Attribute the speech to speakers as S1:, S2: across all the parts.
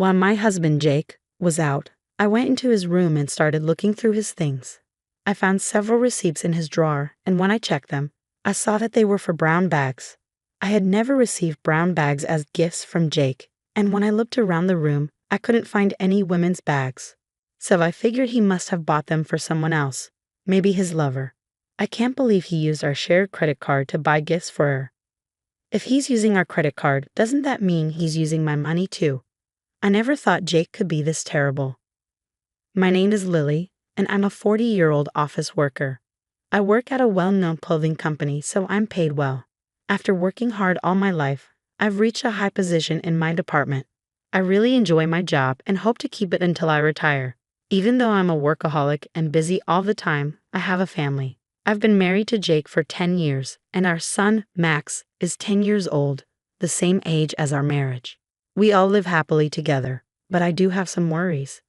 S1: While my husband, Jake, was out, I went into his room and started looking through his things. I found several receipts in his drawer, and when I checked them, I saw that they were for brown bags. I had never received brown bags as gifts from Jake, and when I looked around the room, I couldn't find any women's bags. So I figured he must have bought them for someone else, maybe his lover. I can't believe he used our shared credit card to buy gifts for her. If he's using our credit card, doesn't that mean he's using my money too? I never thought Jake could be this terrible. My name is Lily, and I'm a 40-year-old office worker. I work at a well-known clothing company, so I'm paid well. After working hard all my life, I've reached a high position in my department. I really enjoy my job and hope to keep it until I retire. Even though I'm a workaholic and busy all the time, I have a family. I've been married to Jake for 10 years, and our son, Max, is 10 years old, the same age as our marriage. We all live happily together, but I do have some worries.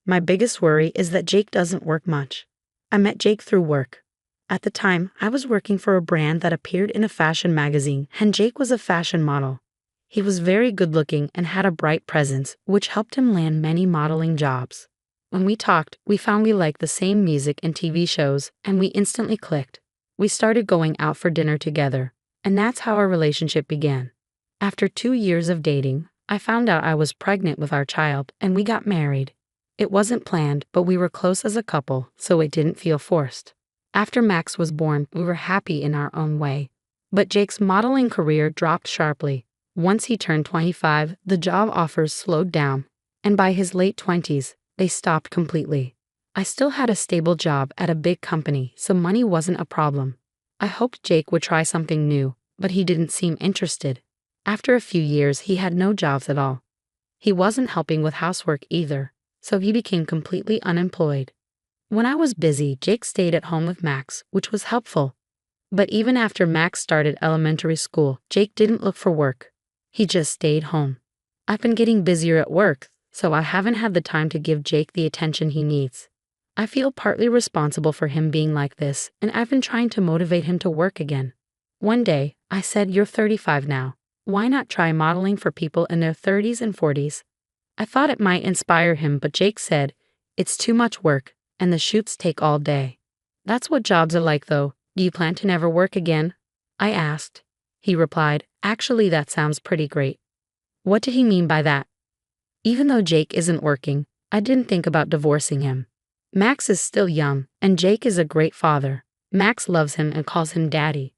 S1: My biggest worry is that Jake doesn't work much. I met Jake through work. At the time, I was working for a brand that appeared in a fashion magazine, and Jake was a fashion model. He was very good-looking and had a bright presence, which helped him land many modeling jobs. When we talked, we found we liked the same music and TV shows, and we instantly clicked. We started going out for dinner together, and that's how our relationship began. After 2 years of dating, I found out I was pregnant with our child, and we got married. It wasn't planned, but we were close as a couple, so it didn't feel forced. After Max was born, we were happy in our own way. But Jake's modeling career dropped sharply. Once he turned 25, the job offers slowed down, and by his late 20s, they stopped completely. I still had a stable job at a big company, so money wasn't a problem. I hoped Jake would try something new, but he didn't seem interested. After a few years, he had no jobs at all. He wasn't helping with housework either, so he became completely unemployed. When I was busy, Jake stayed at home with Max, which was helpful. But even after Max started elementary school, Jake didn't look for work. He just stayed home. I've been getting busier at work, so I haven't had the time to give Jake the attention he needs. I feel partly responsible for him being like this, and I've been trying to motivate him to work again. One day, I said, "You're 35 now. Why not try modeling for people in their 30s and 40s? I thought it might inspire him, but Jake said, "It's too much work, and the shoots take all day." That's what jobs are like though. Do you plan to never work again? I asked. He replied, "Actually, that sounds pretty great." What did he mean by that? Even though Jake isn't working, I didn't think about divorcing him. Max is still young, and Jake is a great father. Max loves him and calls him daddy.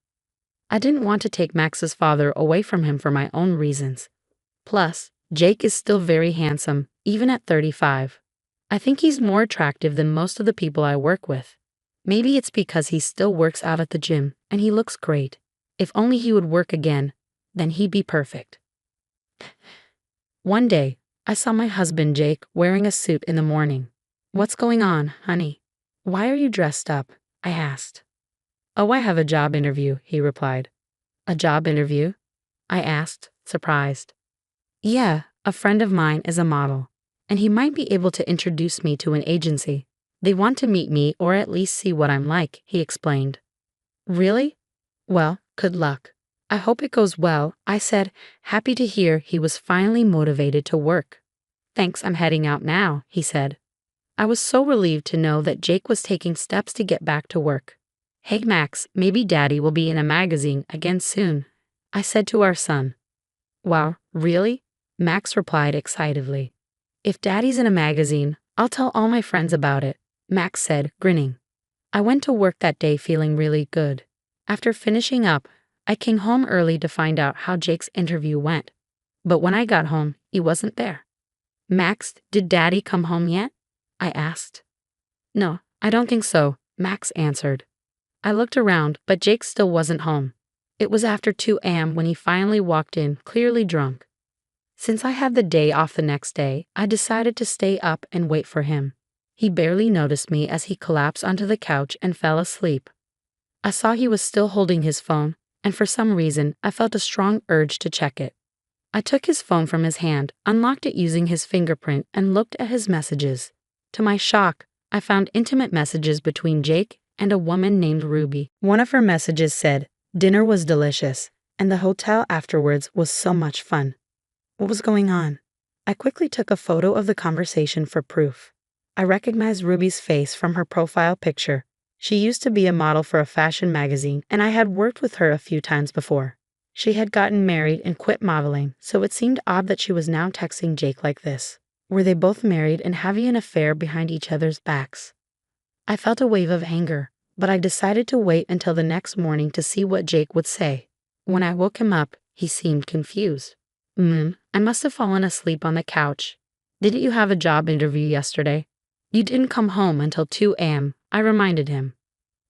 S1: I didn't want to take Max's father away from him for my own reasons. Plus, Jake is still very handsome, even at 35. I think he's more attractive than most of the people I work with. Maybe it's because he still works out at the gym, and he looks great. If only he would work again, then he'd be perfect. One day, I saw my husband Jake wearing a suit in the morning. "What's going on, honey? Why are you dressed up?" I asked. "Oh, I have a job interview," he replied. "A job interview?" I asked, surprised. "Yeah, a friend of mine is a model, and he might be able to introduce me to an agency. They want to meet me or at least see what I'm like," he explained. "Really? Well, good luck. I hope it goes well," I said, happy to hear he was finally motivated to work. "Thanks, I'm heading out now," he said. I was so relieved to know that Jake was taking steps to get back to work. "Hey Max, maybe Daddy will be in a magazine again soon," I said to our son. "Wow, really?" Max replied excitedly. "If Daddy's in a magazine, I'll tell all my friends about it," Max said, grinning. I went to work that day feeling really good. After finishing up, I came home early to find out how Jake's interview went. But when I got home, he wasn't there. "Max, did Daddy come home yet?" I asked. "No, I don't think so," Max answered. I looked around, but Jake still wasn't home. It was after 2 a.m. when he finally walked in, clearly drunk. Since I had the day off the next day, I decided to stay up and wait for him. He barely noticed me as he collapsed onto the couch and fell asleep. I saw he was still holding his phone, and for some reason, I felt a strong urge to check it. I took his phone from his hand, unlocked it using his fingerprint, and looked at his messages. To my shock, I found intimate messages between Jake and a woman named Ruby. One of her messages said, "Dinner was delicious, and the hotel afterwards was so much fun." What was going on? I quickly took a photo of the conversation for proof. I recognized Ruby's face from her profile picture. She used to be a model for a fashion magazine, and I had worked with her a few times before. She had gotten married and quit modeling, so it seemed odd that she was now texting Jake like this. Were they both married and having an affair behind each other's backs? I felt a wave of anger, but I decided to wait until the next morning to see what Jake would say. When I woke him up, he seemed confused. I must have fallen asleep on the couch. Didn't you have a job interview yesterday? You didn't come home until 2 a.m., I reminded him.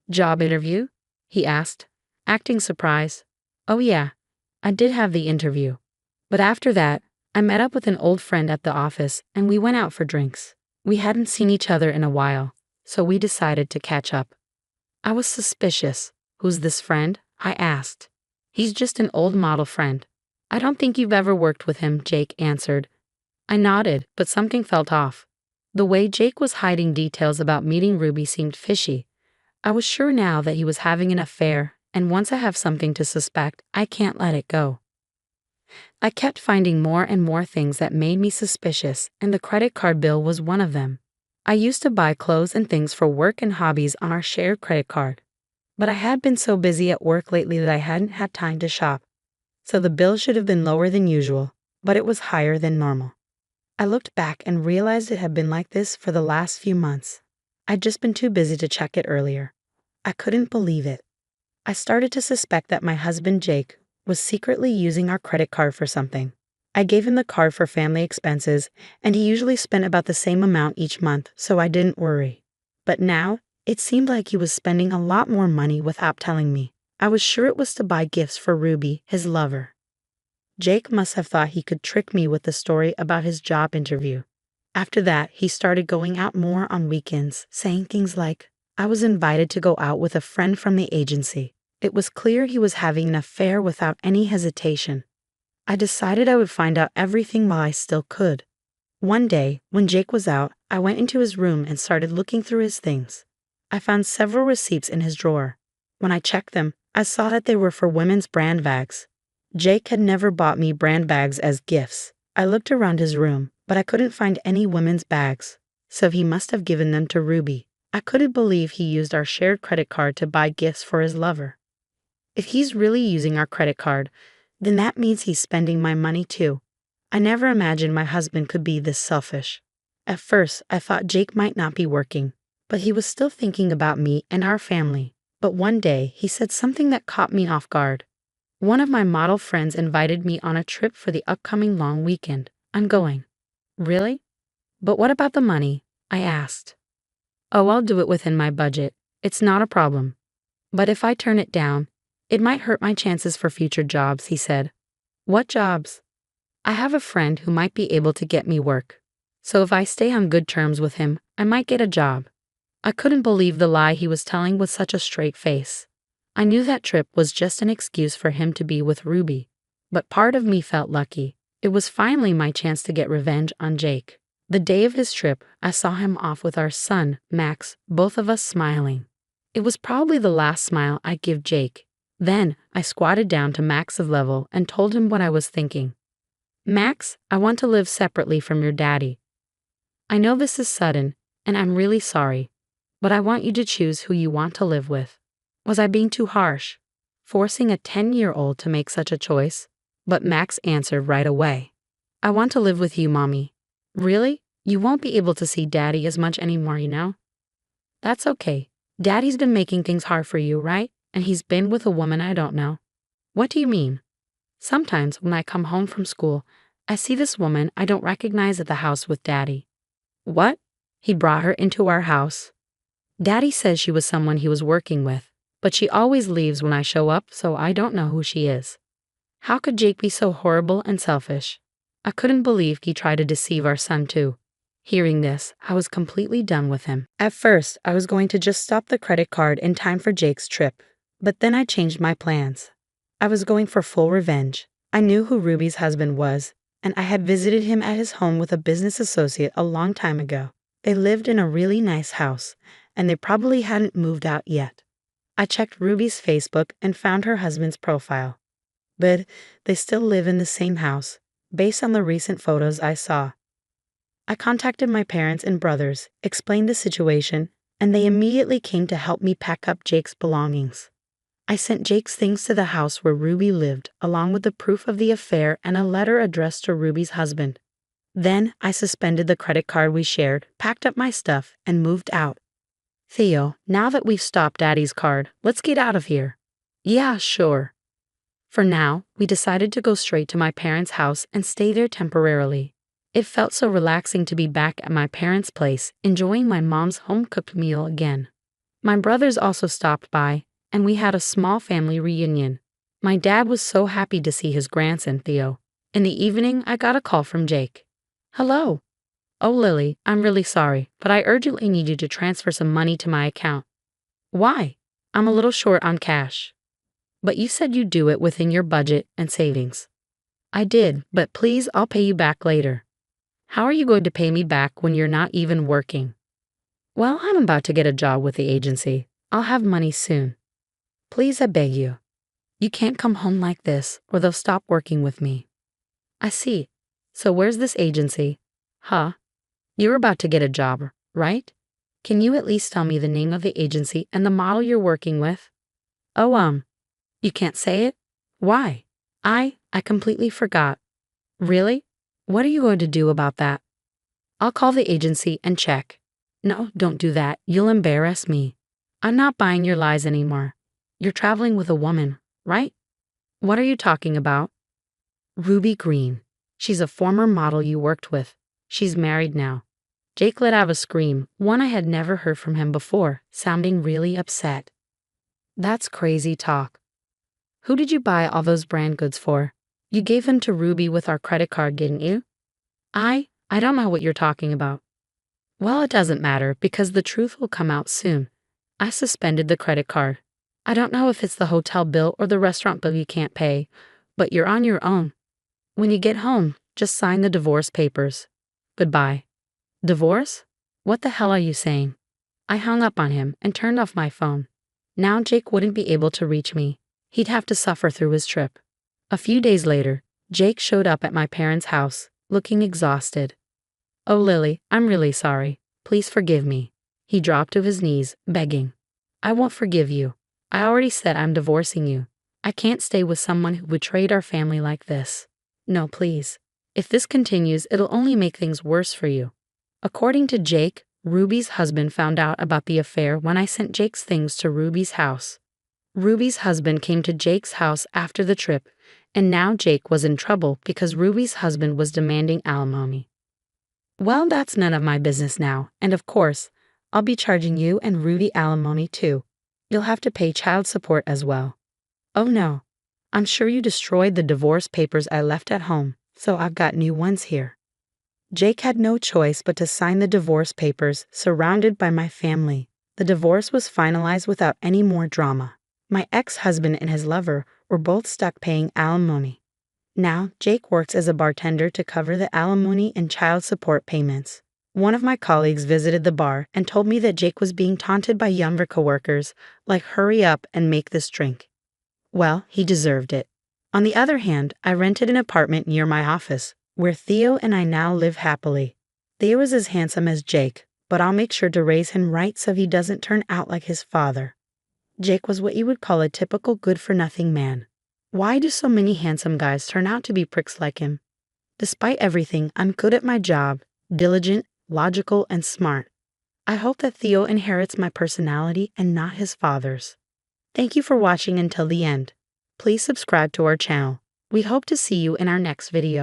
S1: Job interview? He asked, acting surprised. Oh yeah, I did have the interview. But after that, I met up with an old friend at the office and we went out for drinks. We hadn't seen each other in a while, so we decided to catch up. I was suspicious. Who's this friend? I asked. He's just an old model friend. I don't think you've ever worked with him, Jake answered. I nodded, but something felt off. The way Jake was hiding details about meeting Ruby seemed fishy. I was sure now that he was having an affair, and once I have something to suspect, I can't let it go. I kept finding more and more things that made me suspicious, and the credit card bill was one of them. I used to buy clothes and things for work and hobbies on our shared credit card. But I had been so busy at work lately that I hadn't had time to shop. So the bill should have been lower than usual, but it was higher than normal. I looked back and realized it had been like this for the last few months. I'd just been too busy to check it earlier. I couldn't believe it. I started to suspect that my husband Jake was secretly using our credit card for something. I gave him the card for family expenses, and he usually spent about the same amount each month, so I didn't worry. But now, it seemed like he was spending a lot more money without telling me. I was sure it was to buy gifts for Ruby, his lover. Jake must have thought he could trick me with the story about his job interview. After that, he started going out more on weekends, saying things like, I was invited to go out with a friend from the agency. It was clear he was having an affair without any hesitation. I decided I would find out everything while I still could. One day, when Jake was out, I went into his room and started looking through his things. I found several receipts in his drawer. When I checked them, I saw that they were for women's brand bags. Jake had never bought me brand bags as gifts. I looked around his room, but I couldn't find any women's bags, so he must have given them to Ruby. I couldn't believe he used our shared credit card to buy gifts for his lover. If he's really using our credit card, then that means he's spending my money too. I never imagined my husband could be this selfish. At first, I thought Jake might not be working, but he was still thinking about me and our family. But one day, he said something that caught me off guard. One of my model friends invited me on a trip for the upcoming long weekend. I'm going. Really? But what about the money? I asked. Oh, I'll do it within my budget. It's not a problem. But if I turn it down, it might hurt my chances for future jobs, he said. What jobs? I have a friend who might be able to get me work. So if I stay on good terms with him, I might get a job. I couldn't believe the lie he was telling with such a straight face. I knew that trip was just an excuse for him to be with Ruby, but part of me felt lucky. It was finally my chance to get revenge on Jake. The day of his trip, I saw him off with our son, Max, both of us smiling. It was probably the last smile I'd give Jake. Then, I squatted down to Max's level and told him what I was thinking. Max, I want to live separately from your daddy. I know this is sudden, and I'm really sorry, but I want you to choose who you want to live with. Was I being too harsh, forcing a 10-year-old to make such a choice? But Max answered right away. I want to live with you, Mommy. Really? You won't be able to see Daddy as much anymore, you know? That's okay. Daddy's been making things hard for you, right? And he's been with a woman I don't know. What do you mean? Sometimes when I come home from school, I see this woman I don't recognize at the house with Daddy. What? He brought her into our house. Daddy says she was someone he was working with, but she always leaves when I show up, so I don't know who she is. How could Jake be so horrible and selfish? I couldn't believe he tried to deceive our son too. Hearing this, I was completely done with him. At first, I was going to just stop the credit card in time for Jake's trip, but then I changed my plans. I was going for full revenge. I knew who Ruby's husband was, and I had visited him at his home with a business associate a long time ago. They lived in a really nice house, and they probably hadn't moved out yet. I checked Ruby's Facebook and found her husband's profile. But they still live in the same house, based on the recent photos I saw. I contacted my parents and brothers, explained the situation, and they immediately came to help me pack up Jake's belongings. I sent Jake's things to the house where Ruby lived, along with the proof of the affair and a letter addressed to Ruby's husband. Then I suspended the credit card we shared, packed up my stuff, and moved out. Theo, now that we've stopped Daddy's card, let's get out of here. Yeah, sure. For now, we decided to go straight to my parents' house and stay there temporarily. It felt so relaxing to be back at my parents' place, enjoying my mom's home-cooked meal again. My brothers also stopped by, and we had a small family reunion. My dad was so happy to see his grandson, Theo. In the evening, I got a call from Jake. Hello. Oh, Lily, I'm really sorry, but I urgently need you to transfer some money to my account. Why? I'm a little short on cash. But you said you'd do it within your budget and savings. I did, but please, I'll pay you back later. How are you going to pay me back when you're not even working? Well, I'm about to get a job with the agency. I'll have money soon. Please, I beg you. You can't come home like this, or they'll stop working with me. I see. So where's this agency? Huh? You're about to get a job, right? Can you at least tell me the name of the agency and the model you're working with? Oh, you can't say it? Why? I completely forgot. Really? What are you going to do about that? I'll call the agency and check. No, don't do that. You'll embarrass me. I'm not buying your lies anymore. You're traveling with a woman, right? What are you talking about? Ruby Green. She's a former model you worked with. She's married now. Jake let out a scream, one I had never heard from him before, sounding really upset. That's crazy talk. Who did you buy all those brand goods for? You gave them to Ruby with our credit card, didn't you? I don't know what you're talking about. Well, it doesn't matter because the truth will come out soon. I suspended the credit card. I don't know if it's the hotel bill or the restaurant bill you can't pay, but you're on your own. When you get home, just sign the divorce papers. Goodbye. Divorce? What the hell are you saying? I hung up on him and turned off my phone. Now Jake wouldn't be able to reach me. He'd have to suffer through his trip. A few days later, Jake showed up at my parents' house, looking exhausted. Oh, Lily, I'm really sorry. Please forgive me. He dropped to his knees, begging. I won't forgive you. I already said I'm divorcing you. I can't stay with someone who betrayed our family like this. No, please. If this continues, it'll only make things worse for you. According to Jake, Ruby's husband found out about the affair when I sent Jake's things to Ruby's house. Ruby's husband came to Jake's house after the trip, and now Jake was in trouble because Ruby's husband was demanding alimony. Well, that's none of my business now, and of course, I'll be charging you and Ruby alimony too. You'll have to pay child support as well. Oh no, I'm sure you destroyed the divorce papers I left at home, so I've got new ones here. Jake had no choice but to sign the divorce papers, surrounded by my family. The divorce was finalized without any more drama. My ex-husband and his lover were both stuck paying alimony. Now, Jake works as a bartender to cover the alimony and child support payments. One of my colleagues visited the bar and told me that Jake was being taunted by younger coworkers, like hurry up and make this drink. Well, he deserved it. On the other hand, I rented an apartment near my office, where Theo and I now live happily. Theo is as handsome as Jake, but I'll make sure to raise him right so he doesn't turn out like his father. Jake was what you would call a typical good-for-nothing man. Why do so many handsome guys turn out to be pricks like him? Despite everything, I'm good at my job, diligent, logical, and smart. I hope that Theo inherits my personality and not his father's. Thank you for watching until the end. Please subscribe to our channel. We hope to see you in our next video.